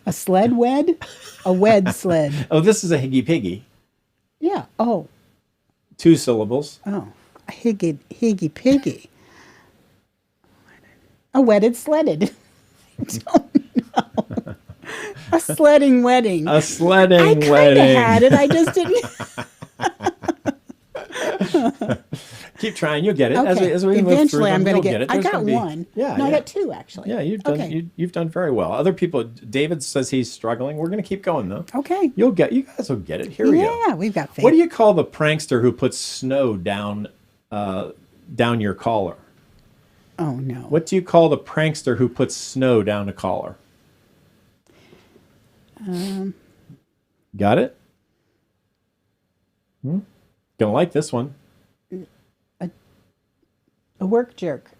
A sled wed? A wed sled. Oh, this is a higgy piggy. Yeah. Oh. 2 syllables. Oh. A higgy piggy. A wedded sledded. I don't know. A sledding wedding. A sledding I kind of wedding. had it. I just didn't. Keep trying. You'll get it. Okay. As we move through Eventually, them, I'm going you'll to get it. I There's got gonna be- one. Yeah. No, I yeah. got 2 actually. Yeah, you've done Okay. you've done very well. Other people, David says he's struggling. We're going to keep going though. Okay. You guys will get it. Here we go. Yeah, we've got faith. What do you call the prankster who puts snow down your collar? Oh no. What do you call the prankster who puts snow down a collar? Got it? Gonna like this one. A work jerk.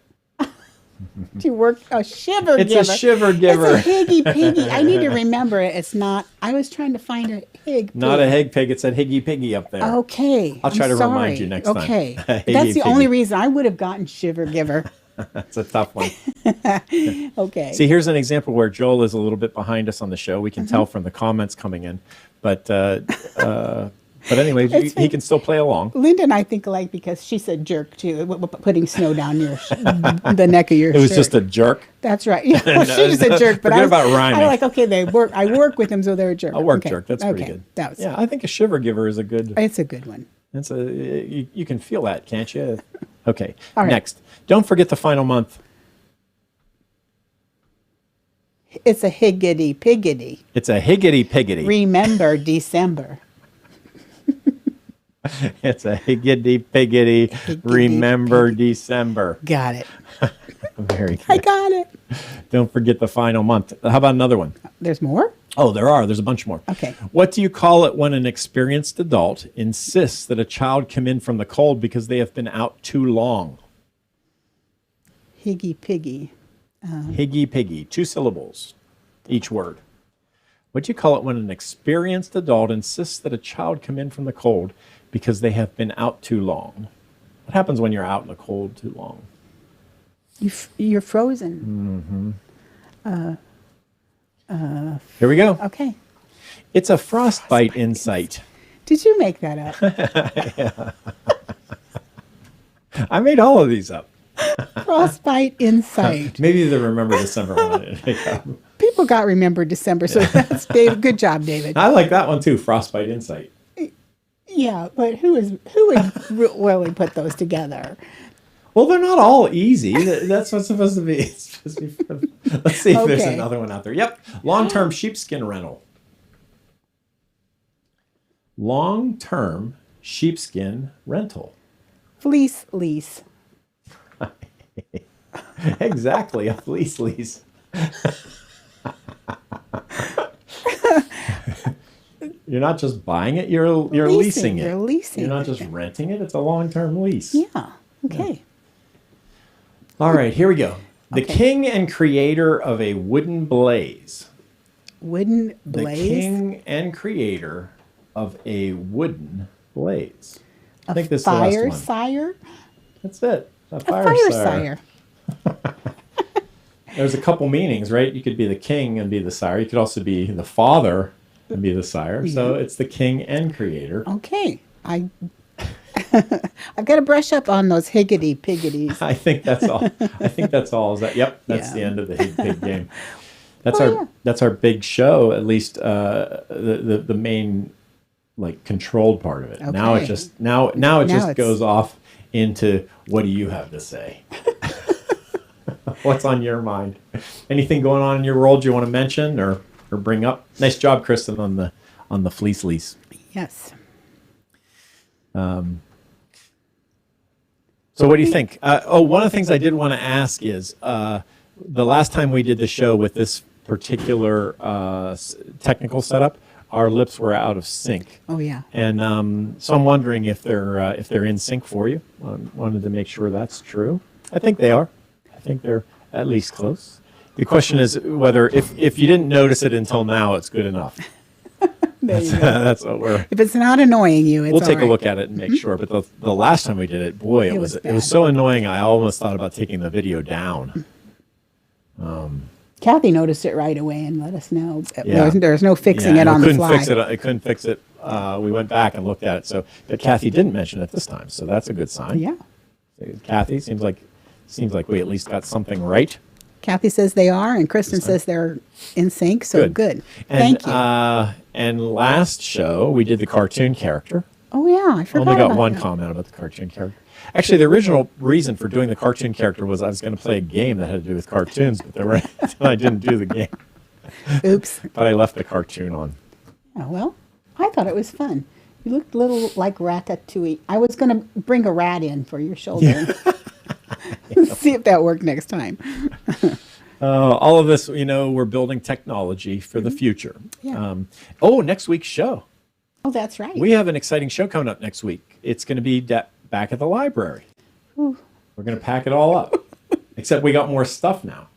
To work a shiver It's giver. a shiver giver. It's a higgy piggy. I need to remember it. It's not. I was trying to find a hig. Not a pig. Hig Pig. It said Higgy Piggy up there. Okay. I'll try I'm to sorry. remind you next time. Okay. Higgy That's the piggy. only reason I would have gotten shiver giver. That's a tough one. Okay. See, here's an example where Joel is a little bit behind us on the show. We can Mm-hmm. tell from the comments coming in. But anyway, It's he can still play along. Linda and I think alike because she said jerk too, putting snow down your the neck of your It was shirt. just a jerk. That's right. Yeah, well, she just said jerk, but Forget I was, about rhyming. I like okay. They work. I work with them, so they're a jerk. A work Okay. jerk. That's pretty Okay. good. That was Yeah, I think a shiver giver is a good. It's a good one. That's you can feel that, can't you? Okay. All right. Next, don't forget the final month. It's a higgity piggity. It's a higgity piggity. Remember December. It's a higgity piggity. Remember December. Got it. Very I good. got it. Don't forget the final month. How about another one? There's more. Oh, there are. There's a bunch more. Okay. What do you call it when an experienced adult insists that a child come in from the cold because they have been out too long? Higgy piggy. Higgy piggy. 2 syllables, each word. What do you call it when an experienced adult insists that a child come in from the cold because they have been out too long? What happens when you're out in the cold too long? You're frozen. Here we go. Okay. It's a frostbite insight. Did you make that up? I made all of these up. Frostbite insight. Maybe the Remember December one I didn't make up. People got remember December, so that's David. Good job, David. I like that one too, frostbite insight. Yeah, but who would really put those together? Well, they're not all easy. That's what's supposed to be. It's supposed to be fun. Let's see if there's Okay. another one out there. Yep. Long-term sheepskin rental. Long-term sheepskin rental. Fleece lease. Exactly, a fleece lease. You're not just buying it, you're leasing it. You're leasing. You're not just renting it, it's a long-term lease. Yeah. Okay. All right, here we go. The Okay. king and creator of a wooden blaze. Wooden The blaze. king and creator of a wooden blaze. I A think this is the last fire one. sire. That's it. A A fire, fire sire. sire. There's a couple meanings, right? You could be the king and be the sire. You could also be the father and be the sire. So it's the king and creator. Okay. I've got to brush up on those higgity piggities. I think that's all. I think that's all. Is that? Yep. That's Yeah. the end of the Hig Pig game. That's Oh, our yeah. that's our big show. At least the main like controlled part of it. Now it Okay. just now it Now just it's- goes off into what do you have to say? What's on your mind? Anything going on in your world you want to mention or bring up? Nice job, Kristen, on the fleece lease. Yes. So what do you think? One of the things I did want to ask is the last time we did the show with this particular technical setup, our lips were out of sync. Oh yeah. And so I'm wondering if they're in sync for you. Wanted to make sure that's true. I think they are. I think they're at least close. The question is whether if you didn't notice it until now, it's good enough. There you go. That's what we're. If it's not annoying you, it's We'll take all a right. look at it and make sure. But the last time we did it, boy, it was was so annoying. I almost thought about taking the video down. Kathy noticed it right away and let us know. Yeah. There's no fixing Yeah, it and on we the couldn't fly. fix it. I couldn't fix it. We went back and looked at it. So, but Kathy didn't mention it this time. So that's a good sign. Yeah. Kathy seems like we at least got something right. Kathy says they are, and Kristen says they're in sync. So good. And, Thank you. And last show we did the cartoon character. Oh yeah, I forgot. Only got about one that. comment about the cartoon character. Actually, the original reason for doing the cartoon character was I was going to play a game that had to do with cartoons, but I didn't do the game. Oops. But I left the cartoon on. Oh, well, I thought it was fun. You looked a little like Ratatouille. I was going to bring a rat in for your shoulder. See if that worked next time. All of this, we're building technology for the future. Yeah. Next week's show. Oh, that's right. We have an exciting show coming up next week. It's going to be back at the library. Ooh. We're going to pack it all up. Except we got more stuff now.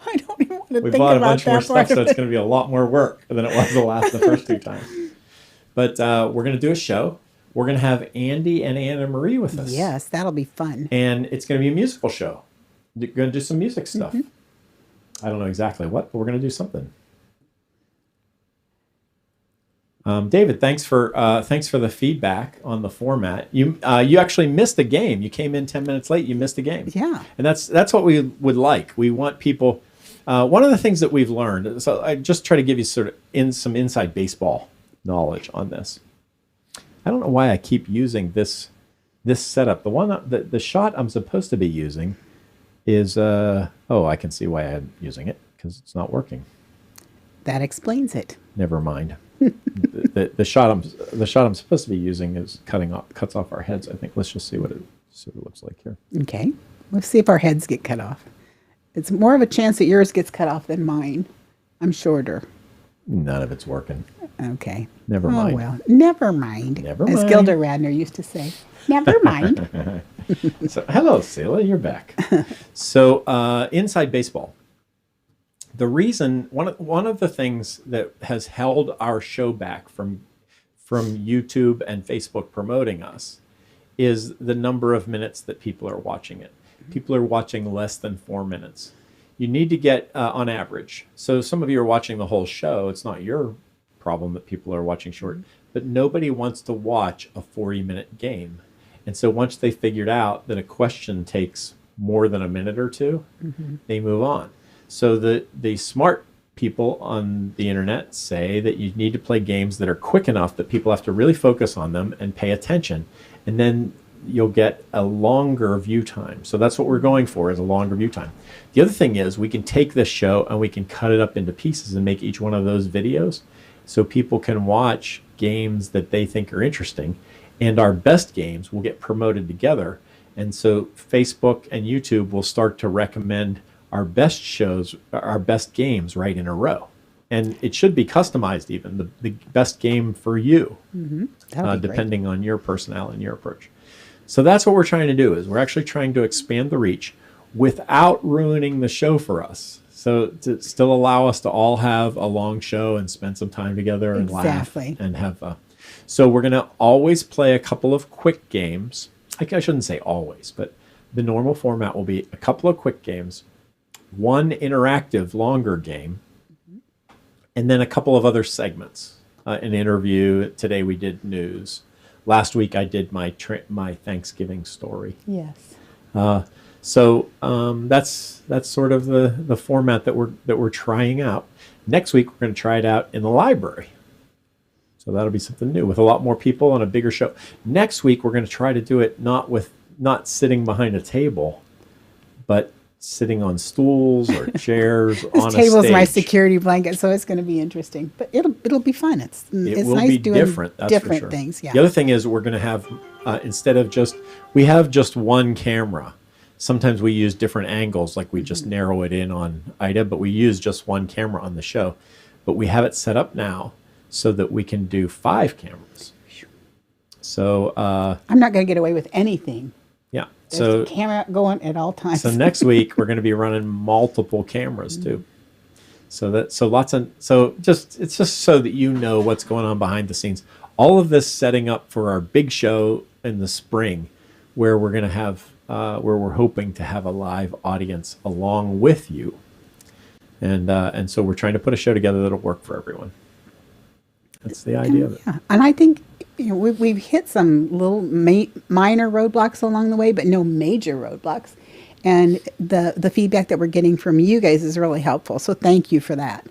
I don't even want to We think bought a about bunch more that stuff, part so of it's it. going to be a lot more work than it was the first two times. But we're going to do a show. We're going to have Andy and Anna Marie with us. Yes, that'll be fun. And it's going to be a musical show. We're going to do some music stuff. I don't know exactly what, but we're going to do something. David, thanks for the feedback on the format. You actually missed a game. You came in 10 minutes late. You missed a game. Yeah. And that's what we would like. We want people. One of the things that we've learned. So I just try to give you sort of some inside baseball knowledge on this. I don't know why I keep using this setup. The shot I'm supposed to be using is I can see why I'm using it because it's not working. That explains it. Never mind. the shot I'm supposed to be using is cuts off our heads. I think let's just see what it looks like here. Okay. Let's see if our heads get cut off. It's more of a chance that yours gets cut off than mine. I'm shorter. None of it's working. Okay. Never mind. Oh, well. Never mind. Never As mind. Gilda Radner used to say. Never mind. So, hello, Celia, you're back. So, inside baseball. The reason one of the things that has held our show back from YouTube and Facebook promoting us is the number of minutes that people are watching it. People are watching less than 4 minutes. You need to get on average. So some of you are watching the whole show. It's not your problem that people are watching short, but nobody wants to watch a 40-minute game. And so once they figured out that a question takes more than a minute or two, they move on. So the smart people on the internet say that you need to play games that are quick enough that people have to really focus on them and pay attention. And then you'll get a longer view time. So that's what we're going for, is a longer view time. The other thing is we can take this show and we can cut it up into pieces and make each one of those videos so people can watch games that they think are interesting. And our best games will get promoted together. And so Facebook and YouTube will start to recommend our best shows, our best games right in a row. And it should be customized even, the best game for you, depending on your personality and your approach. So that's what we're trying to do, is we're actually trying to expand the reach without ruining the show for us. So to still allow us to all have a long show and spend some time together and laugh and have so we're going to always play a couple of quick games. I shouldn't say always, but the normal format will be a couple of quick games, one interactive longer game, and then a couple of other segments. An interview. Today we did news. Last week I did my Thanksgiving story. Yes. So that's sort of the format that we're trying out. Next week we're going to try it out in the library. So that'll be something new with a lot more people on a bigger show. Next week we're going to try to do it not sitting behind a table, but sitting on stools or chairs on a stage. This table's my security blanket, so it's going to be interesting. But it'll be fun. It's nice be doing different things. Yeah. The other thing is we're going to have instead of we have just one camera. Sometimes we use different angles, like we just narrow it in on Ida, but we use just one camera on the show. But we have it set up now so that we can do 5 cameras. So I'm not going to get away with anything. yeah. There's a camera going at all times. So next week we're going to be running multiple cameras too. It's just so that you know what's going on behind the scenes. All of this setting up for our big show in the spring, where we're going to have where we're hoping to have a live audience along with you, and so we're trying to put a show together that'll work for everyone. That's the idea of it. Yeah, and I think we've hit some little minor roadblocks along the way, but no major roadblocks. And the feedback that we're getting from you guys is really helpful. So thank you for that.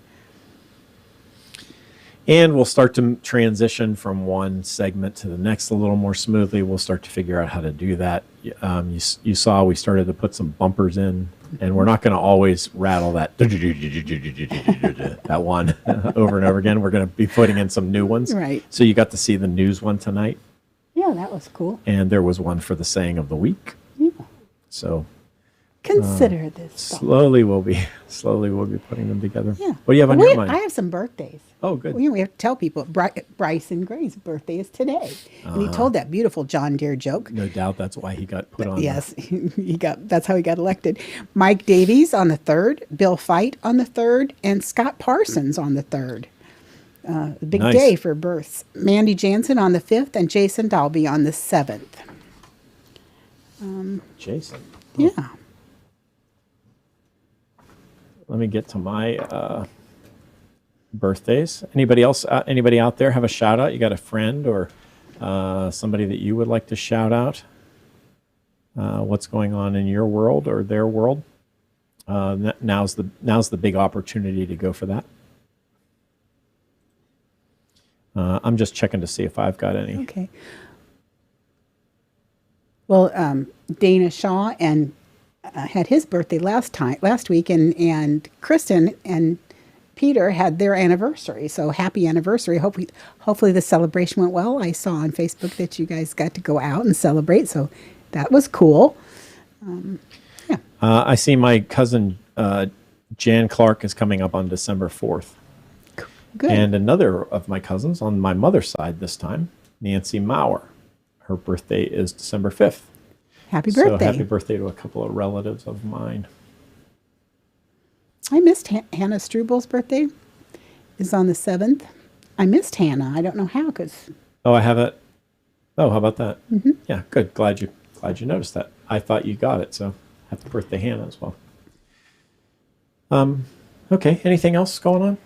And we'll start to transition from one segment to the next a little more smoothly. We'll start to figure out how to do that. You saw we started to put some bumpers in, and we're not going to always rattle that that one over and over again. We're going to be putting in some new ones. Right. So you got to see the news one tonight. Yeah, that was cool. And there was one for the saying of the week. Yeah. So Consider this thought. Slowly we'll be putting them together. Yeah. What do you have on your mind? I have some birthdays. Oh, good. We have to tell people Bryson Gray's birthday is today. And he told that beautiful John Deere joke. No doubt that's why he got put on. Yes, that's how he got elected. Mike Davies on the 3rd, Bill Fite on the 3rd, and Scott Parsons on the 3rd. A big Nice. day for births. Mandy Jansen on the 5th and Jason Dalby on the 7th. Jason. Yeah. Let me get to my birthdays. Anybody else? Anybody out there have a shout out? You got a friend or somebody that you would like to shout out? What's going on in your world or their world? Now's the big opportunity to go for that. I'm just checking to see if I've got any. Okay. Well, Dana Shaw and had his birthday last week, and Kristen and Peter had their anniversary. So happy anniversary! Hopefully the celebration went well. I saw on Facebook that you guys got to go out and celebrate, so that was cool. Yeah. I see my cousin Jan Clark is coming up on December 4th. Good. And another of my cousins on my mother's side this time, Nancy Maurer. Her birthday is December 5th. Happy birthday. So happy birthday to a couple of relatives of mine. I missed Hannah Strubel's birthday. Is on the 7th. I missed Hannah. I don't know how because. Oh, I have it. Oh, how about that? Mm-hmm. Yeah, good. Glad you noticed that. I thought you got it, so happy birthday, Hannah, as well. Okay. Anything else going on?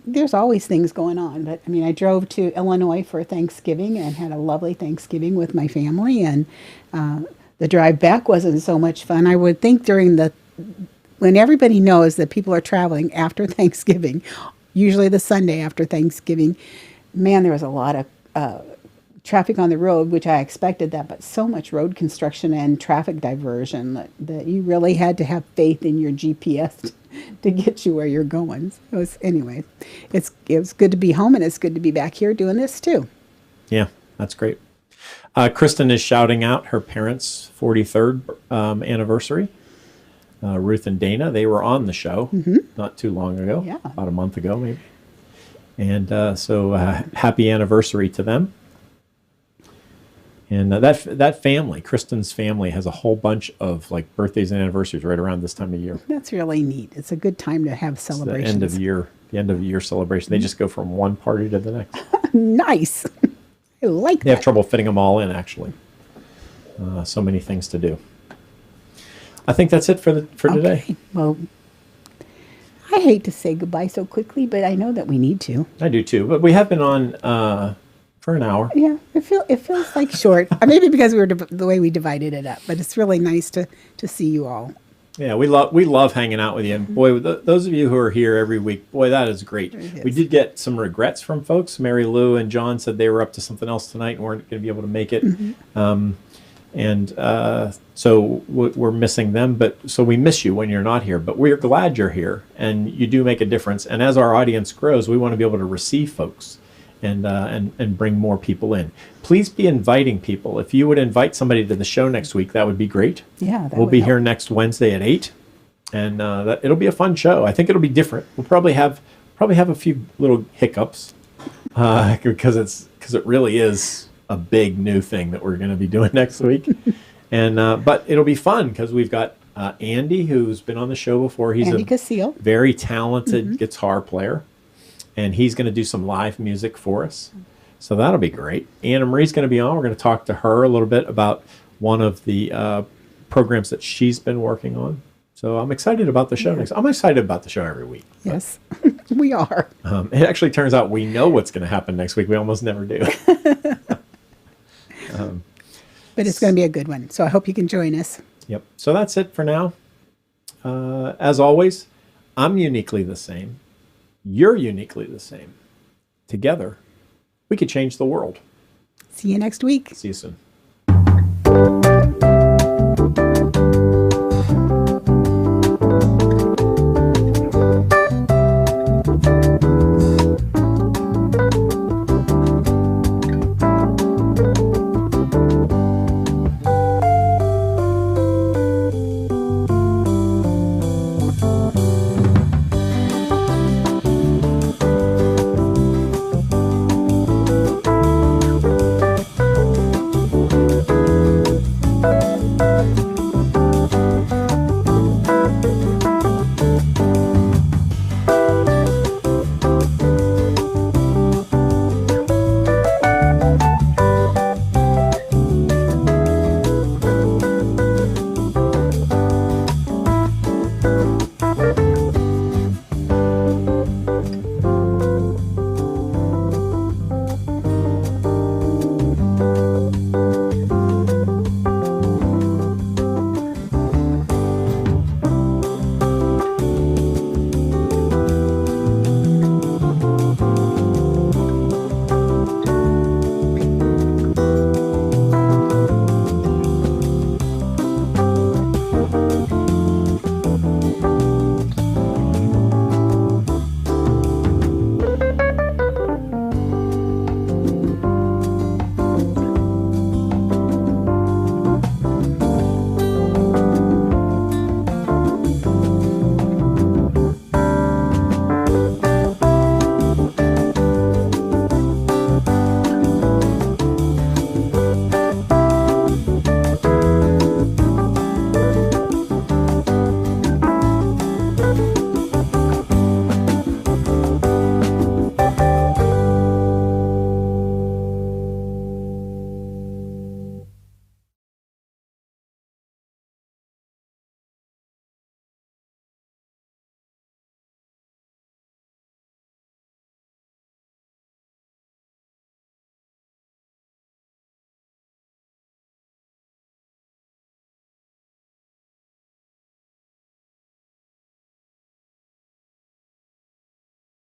There's always things going on, but I mean, I drove to Illinois for Thanksgiving and had a lovely Thanksgiving with my family, and the drive back wasn't so much fun. I would think when everybody knows that people are traveling after Thanksgiving, usually the Sunday after Thanksgiving, man, there was a lot of traffic on the road, which I expected that, but so much road construction and traffic diversion that you really had to have faith in your GPS to get you where you're going. So anyway, it was good to be home, and it's good to be back here doing this too. Yeah, that's great. Kristen is shouting out her parents' 43rd anniversary. Ruth and Dana, they were on the show not too long ago, Yeah. about a month ago maybe. And so happy anniversary to them. And that family, Kristen's family, has a whole bunch of like birthdays and anniversaries right around this time of year. That's really neat. It's a good time to have It's celebrations. the end of year celebration. They just go from one party to the next. Nice. I like They have that. trouble fitting them all in, actually. So many things to do. I think that's it for today. Okay. Well, I hate to say goodbye so quickly, but I know that we need to. I do too, but we have been on for an hour. Yeah, it feels like short. Maybe because we were the way we divided it up, but it's really nice to see you all. Yeah, we love hanging out with you. And boy, those of you who are here every week, boy, that is great. We did get some regrets from folks. Mary Lou and John said they were up to something else tonight and weren't going to be able to make it. So we're missing them. But so we miss you when you're not here. But we're glad you're here, and you do make a difference. And as our audience grows, we want to be able to receive folks and bring more people in. Please be inviting people. If you would invite somebody to the show next week, that would be great. Yeah, that we'll would be help. here next Wednesday at 8, and it'll be a fun show. I think it'll be different. We'll probably have a few little hiccups because it really is a big new thing that we're going to be doing next week, and but it'll be fun because we've got Andy, who's been on the show before. He's Andy a Casile. very talented guitar player, and he's going to do some live music for us. So that'll be great. Anna Marie's going to be on. We're going to talk to her a little bit about one of the programs that she's been working on. So I'm excited about the show next. I'm excited about the show every week. Yes, we are. It actually turns out we know what's going to happen next week. We almost never do. But it's going to be a good one. So I hope you can join us. Yep. So that's it for now. As always, I'm uniquely the same. You're uniquely the same. Together, we could change the world. See you next week. See you soon.